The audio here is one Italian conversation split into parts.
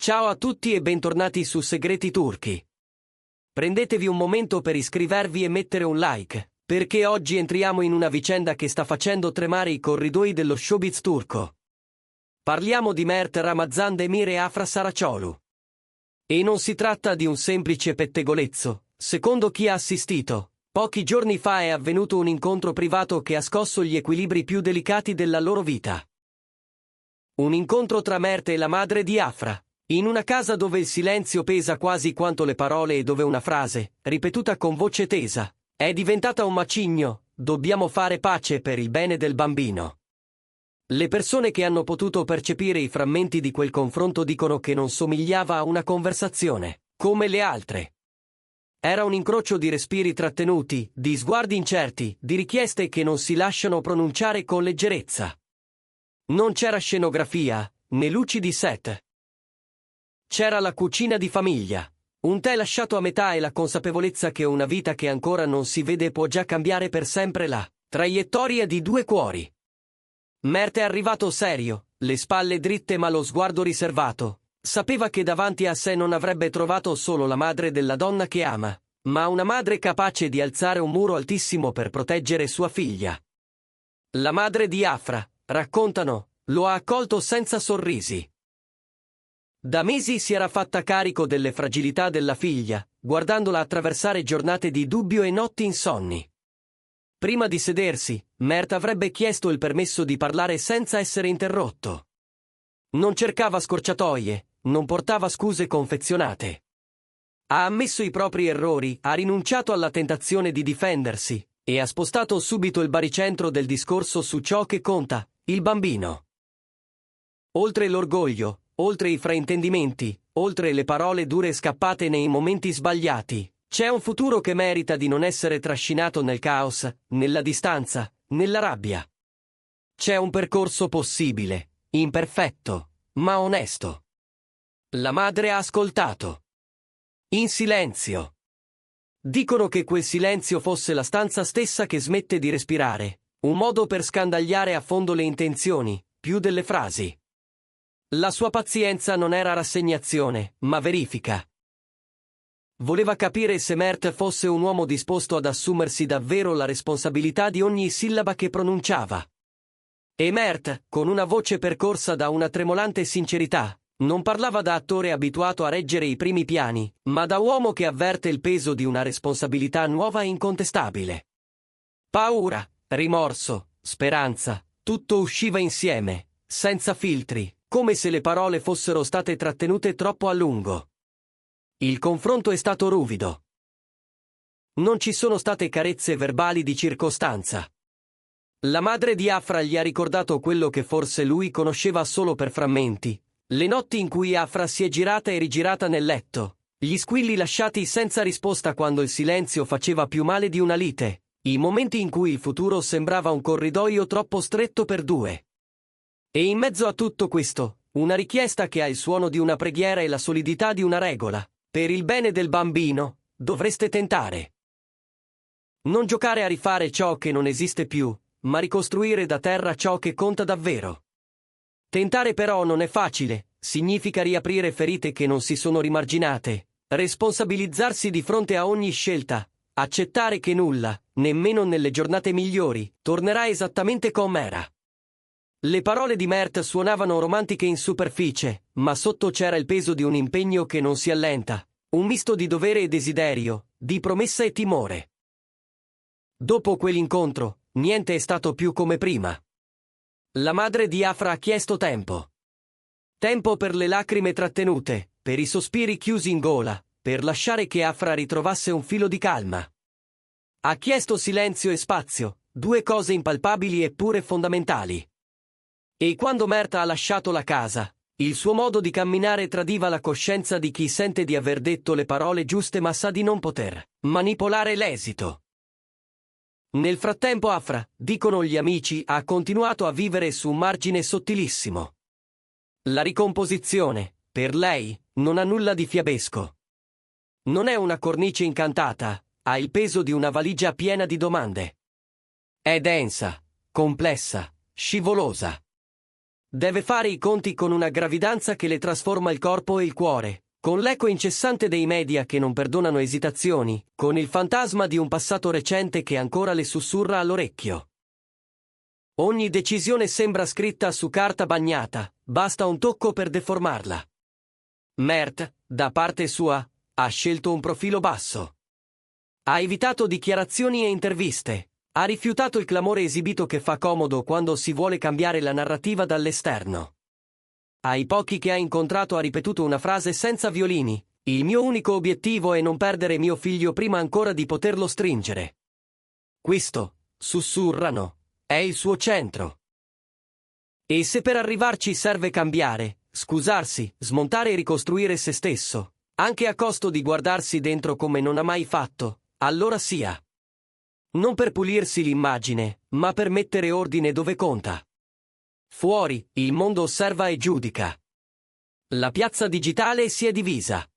Ciao a tutti e bentornati su Segreti Turchi. Prendetevi un momento per iscrivervi e mettere un like, perché oggi entriamo in una vicenda che sta facendo tremare i corridoi dello showbiz turco. Parliamo di Mert Ramazan Demir e Afra Saracioglu. E non si tratta di un semplice pettegolezzo, secondo chi ha assistito. Pochi giorni fa è avvenuto un incontro privato che ha scosso gli equilibri più delicati della loro vita. Un incontro tra Mert e la madre di Afra. In una casa dove il silenzio pesa quasi quanto le parole e dove una frase, ripetuta con voce tesa, è diventata un macigno: dobbiamo fare pace per il bene del bambino. Le persone che hanno potuto percepire i frammenti di quel confronto dicono che non somigliava a una conversazione, come le altre. Era un incrocio di respiri trattenuti, di sguardi incerti, di richieste che non si lasciano pronunciare con leggerezza. Non c'era scenografia, né luci di set. C'era la cucina di famiglia, un tè lasciato a metà e la consapevolezza che una vita che ancora non si vede può già cambiare per sempre la traiettoria di due cuori. Mert è arrivato serio, le spalle dritte ma lo sguardo riservato. Sapeva che davanti a sé non avrebbe trovato solo la madre della donna che ama, ma una madre capace di alzare un muro altissimo per proteggere sua figlia. La madre di Afra, raccontano, lo ha accolto senza sorrisi. Da mesi si era fatta carico delle fragilità della figlia, guardandola attraversare giornate di dubbio e notti insonni. Prima di sedersi, Mert avrebbe chiesto il permesso di parlare senza essere interrotto. Non cercava scorciatoie, non portava scuse confezionate. Ha ammesso i propri errori, ha rinunciato alla tentazione di difendersi, e ha spostato subito il baricentro del discorso su ciò che conta, il bambino. Oltre l'orgoglio, oltre i fraintendimenti, oltre le parole dure scappate nei momenti sbagliati, c'è un futuro che merita di non essere trascinato nel caos, nella distanza, nella rabbia. C'è un percorso possibile, imperfetto, ma onesto. La madre ha ascoltato. In silenzio. Dicono che quel silenzio fosse la stanza stessa che smette di respirare, un modo per scandagliare a fondo le intenzioni, più delle frasi. La sua pazienza non era rassegnazione, ma verifica. Voleva capire se Mert fosse un uomo disposto ad assumersi davvero la responsabilità di ogni sillaba che pronunciava. E Mert, con una voce percorsa da una tremolante sincerità, non parlava da attore abituato a reggere i primi piani, ma da uomo che avverte il peso di una responsabilità nuova e incontestabile. Paura, rimorso, speranza, tutto usciva insieme, senza filtri, come se le parole fossero state trattenute troppo a lungo. Il confronto è stato ruvido. Non ci sono state carezze verbali di circostanza. La madre di Afra gli ha ricordato quello che forse lui conosceva solo per frammenti: le notti in cui Afra si è girata e rigirata nel letto, gli squilli lasciati senza risposta quando il silenzio faceva più male di una lite, i momenti in cui il futuro sembrava un corridoio troppo stretto per due. E in mezzo a tutto questo, una richiesta che ha il suono di una preghiera e la solidità di una regola: per il bene del bambino, dovreste tentare. Non giocare a rifare ciò che non esiste più, ma ricostruire da terra ciò che conta davvero. Tentare però non è facile, significa riaprire ferite che non si sono rimarginate, responsabilizzarsi di fronte a ogni scelta, accettare che nulla, nemmeno nelle giornate migliori, tornerà esattamente com'era. Le parole di Mert suonavano romantiche in superficie, ma sotto c'era il peso di un impegno che non si allenta, un misto di dovere e desiderio, di promessa e timore. Dopo quell'incontro, niente è stato più come prima. La madre di Afra ha chiesto tempo. Tempo per le lacrime trattenute, per i sospiri chiusi in gola, per lasciare che Afra ritrovasse un filo di calma. Ha chiesto silenzio e spazio, due cose impalpabili eppure fondamentali. E quando Mert ha lasciato la casa, il suo modo di camminare tradiva la coscienza di chi sente di aver detto le parole giuste ma sa di non poter manipolare l'esito. Nel frattempo Afra, dicono gli amici, ha continuato a vivere su un margine sottilissimo. La ricomposizione, per lei, non ha nulla di fiabesco. Non è una cornice incantata, ha il peso di una valigia piena di domande. È densa, complessa, scivolosa. Deve fare i conti con una gravidanza che le trasforma il corpo e il cuore, con l'eco incessante dei media che non perdonano esitazioni, con il fantasma di un passato recente che ancora le sussurra all'orecchio. Ogni decisione sembra scritta su carta bagnata, basta un tocco per deformarla. Mert, da parte sua, ha scelto un profilo basso. Ha evitato dichiarazioni e interviste. Ha rifiutato il clamore esibito che fa comodo quando si vuole cambiare la narrativa dall'esterno. Ai pochi che ha incontrato ha ripetuto una frase senza violini: il mio unico obiettivo è non perdere mio figlio prima ancora di poterlo stringere. Questo, sussurrano, è il suo centro. E se per arrivarci serve cambiare, scusarsi, smontare e ricostruire se stesso, anche a costo di guardarsi dentro come non ha mai fatto, allora sia. Non per pulirsi l'immagine, ma per mettere ordine dove conta. Fuori, il mondo osserva e giudica. La piazza digitale si è divisa.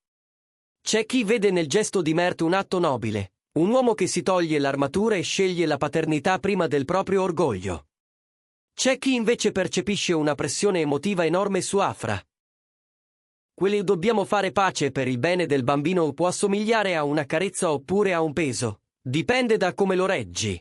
C'è chi vede nel gesto di Mert un atto nobile, un uomo che si toglie l'armatura e sceglie la paternità prima del proprio orgoglio. C'è chi invece percepisce una pressione emotiva enorme su Afra. Quelli dobbiamo fare pace per il bene del bambino può assomigliare a una carezza oppure a un peso. Dipende da come lo reggi.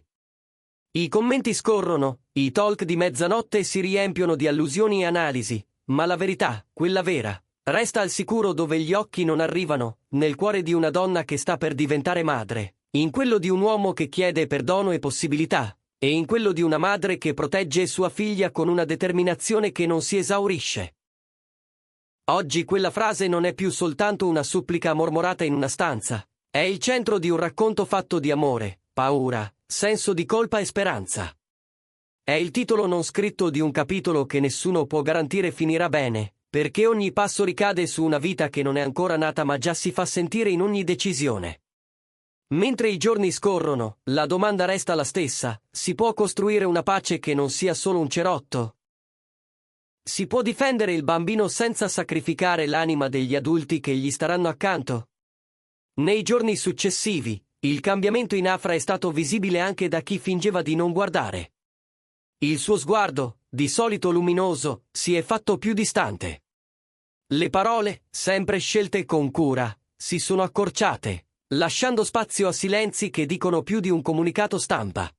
I commenti scorrono, i talk di mezzanotte si riempiono di allusioni e analisi, ma la verità, quella vera, resta al sicuro dove gli occhi non arrivano, nel cuore di una donna che sta per diventare madre, in quello di un uomo che chiede perdono e possibilità, e in quello di una madre che protegge sua figlia con una determinazione che non si esaurisce. Oggi quella frase non è più soltanto una supplica mormorata in una stanza. È il centro di un racconto fatto di amore, paura, senso di colpa e speranza. È il titolo non scritto di un capitolo che nessuno può garantire finirà bene, perché ogni passo ricade su una vita che non è ancora nata ma già si fa sentire in ogni decisione. Mentre i giorni scorrono, la domanda resta la stessa: si può costruire una pace che non sia solo un cerotto? Si può difendere il bambino senza sacrificare l'anima degli adulti che gli staranno accanto? Nei giorni successivi, il cambiamento in Afra è stato visibile anche da chi fingeva di non guardare. Il suo sguardo, di solito luminoso, si è fatto più distante. Le parole, sempre scelte con cura, si sono accorciate, lasciando spazio a silenzi che dicono più di un comunicato stampa.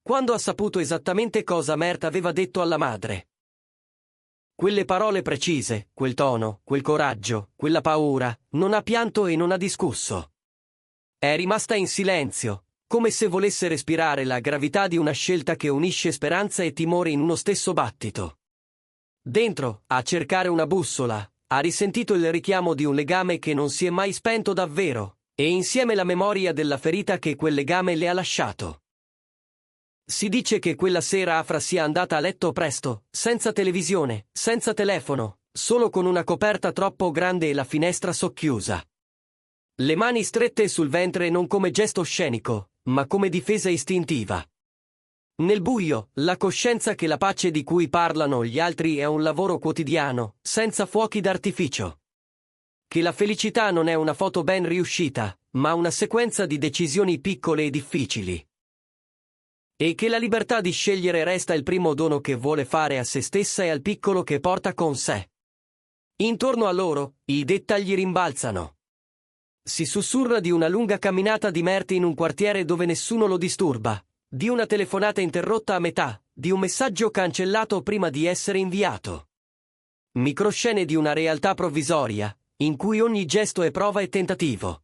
Quando ha saputo esattamente cosa Mert aveva detto alla madre. Quelle parole precise, quel tono, quel coraggio, quella paura, non ha pianto e non ha discusso. È rimasta in silenzio, come se volesse respirare la gravità di una scelta che unisce speranza e timore in uno stesso battito. Dentro, a cercare una bussola, ha risentito il richiamo di un legame che non si è mai spento davvero, e insieme la memoria della ferita che quel legame le ha lasciato. Si dice che quella sera Afra sia andata a letto presto, senza televisione, senza telefono, solo con una coperta troppo grande e la finestra socchiusa. Le mani strette sul ventre non come gesto scenico, ma come difesa istintiva. Nel buio, la coscienza che la pace di cui parlano gli altri è un lavoro quotidiano, senza fuochi d'artificio. Che la felicità non è una foto ben riuscita, ma una sequenza di decisioni piccole e difficili. E che la libertà di scegliere resta il primo dono che vuole fare a se stessa e al piccolo che porta con sé. Intorno a loro, i dettagli rimbalzano. Si sussurra di una lunga camminata di Mert in un quartiere dove nessuno lo disturba, di una telefonata interrotta a metà, di un messaggio cancellato prima di essere inviato. Microscene di una realtà provvisoria, in cui ogni gesto è prova e tentativo.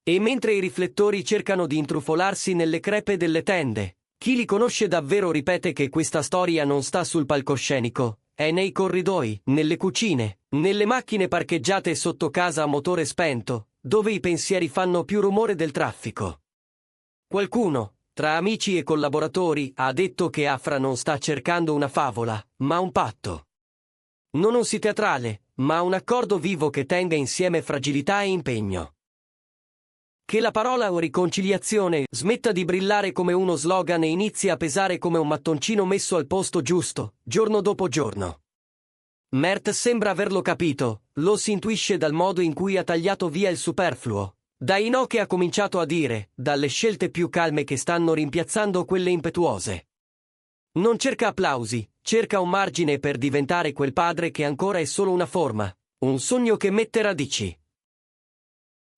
E mentre i riflettori cercano di intrufolarsi nelle crepe delle tende, chi li conosce davvero ripete che questa storia non sta sul palcoscenico, è nei corridoi, nelle cucine, nelle macchine parcheggiate sotto casa a motore spento, dove i pensieri fanno più rumore del traffico. Qualcuno, tra amici e collaboratori, ha detto che Afra non sta cercando una favola, ma un patto. Non un sì teatrale, ma un accordo vivo che tenga insieme fragilità e impegno. Che la parola o riconciliazione smetta di brillare come uno slogan e inizi a pesare come un mattoncino messo al posto giusto, giorno dopo giorno. Mert sembra averlo capito, lo si intuisce dal modo in cui ha tagliato via il superfluo, dai no che ha cominciato a dire, dalle scelte più calme che stanno rimpiazzando quelle impetuose. Non cerca applausi, cerca un margine per diventare quel padre che ancora è solo una forma, un sogno che mette radici.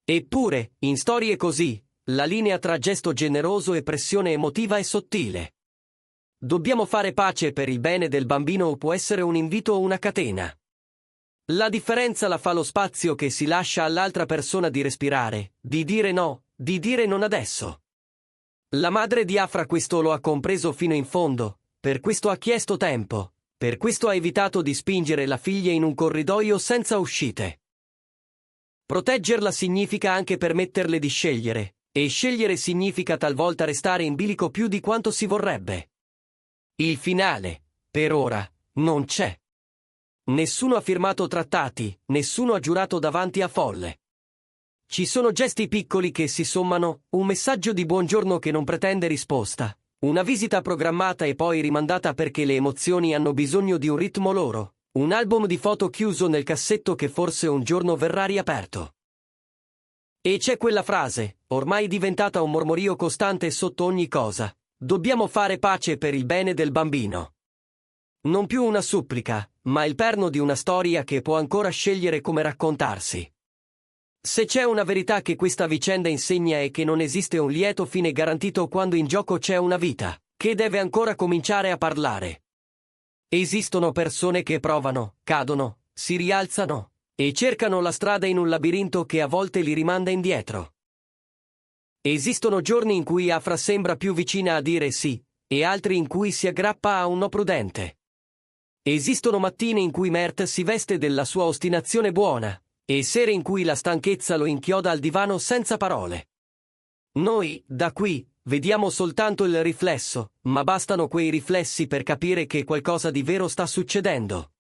Eppure, in storie così, la linea tra gesto generoso e pressione emotiva è sottile. Dobbiamo fare pace per il bene del bambino o può essere un invito o una catena. La differenza la fa lo spazio che si lascia all'altra persona di respirare, di dire no, di dire non adesso. La madre di Afra questo lo ha compreso fino in fondo, per questo ha chiesto tempo, per questo ha evitato di spingere la figlia in un corridoio senza uscite. Proteggerla significa anche permetterle di scegliere, e scegliere significa talvolta restare in bilico più di quanto si vorrebbe. Il finale, per ora, non c'è. Nessuno ha firmato trattati, nessuno ha giurato davanti a folle. Ci sono gesti piccoli che si sommano, un messaggio di buongiorno che non pretende risposta, una visita programmata e poi rimandata perché le emozioni hanno bisogno di un ritmo loro, un album di foto chiuso nel cassetto che forse un giorno verrà riaperto. E c'è quella frase, ormai diventata un mormorio costante sotto ogni cosa: dobbiamo fare pace per il bene del bambino. Non più una supplica, ma il perno di una storia che può ancora scegliere come raccontarsi. Se c'è una verità che questa vicenda insegna è che non esiste un lieto fine garantito quando in gioco c'è una vita, che deve ancora cominciare a parlare. Esistono persone che provano, cadono, si rialzano, e cercano la strada in un labirinto che a volte li rimanda indietro. Esistono giorni in cui Afra sembra più vicina a dire sì, e altri in cui si aggrappa a un no prudente. Esistono mattine in cui Mert si veste della sua ostinazione buona, e sere in cui la stanchezza lo inchioda al divano senza parole. Noi, da qui, vediamo soltanto il riflesso, ma bastano quei riflessi per capire che qualcosa di vero sta succedendo.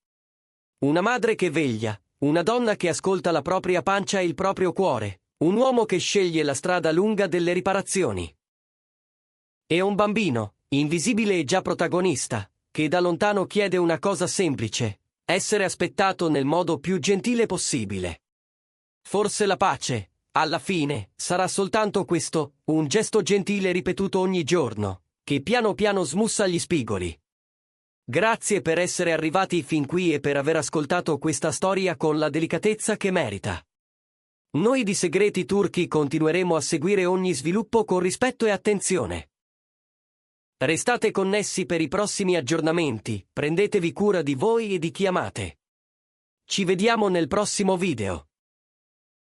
Una madre che veglia, una donna che ascolta la propria pancia e il proprio cuore, un uomo che sceglie la strada lunga delle riparazioni. E un bambino, invisibile e già protagonista, che da lontano chiede una cosa semplice: essere aspettato nel modo più gentile possibile. Forse la pace, alla fine, sarà soltanto questo, un gesto gentile ripetuto ogni giorno, che piano piano smussa gli spigoli. Grazie per essere arrivati fin qui e per aver ascoltato questa storia con la delicatezza che merita. Noi di Segreti Turchi continueremo a seguire ogni sviluppo con rispetto e attenzione. Restate connessi per i prossimi aggiornamenti, prendetevi cura di voi e di chi amate. Ci vediamo nel prossimo video.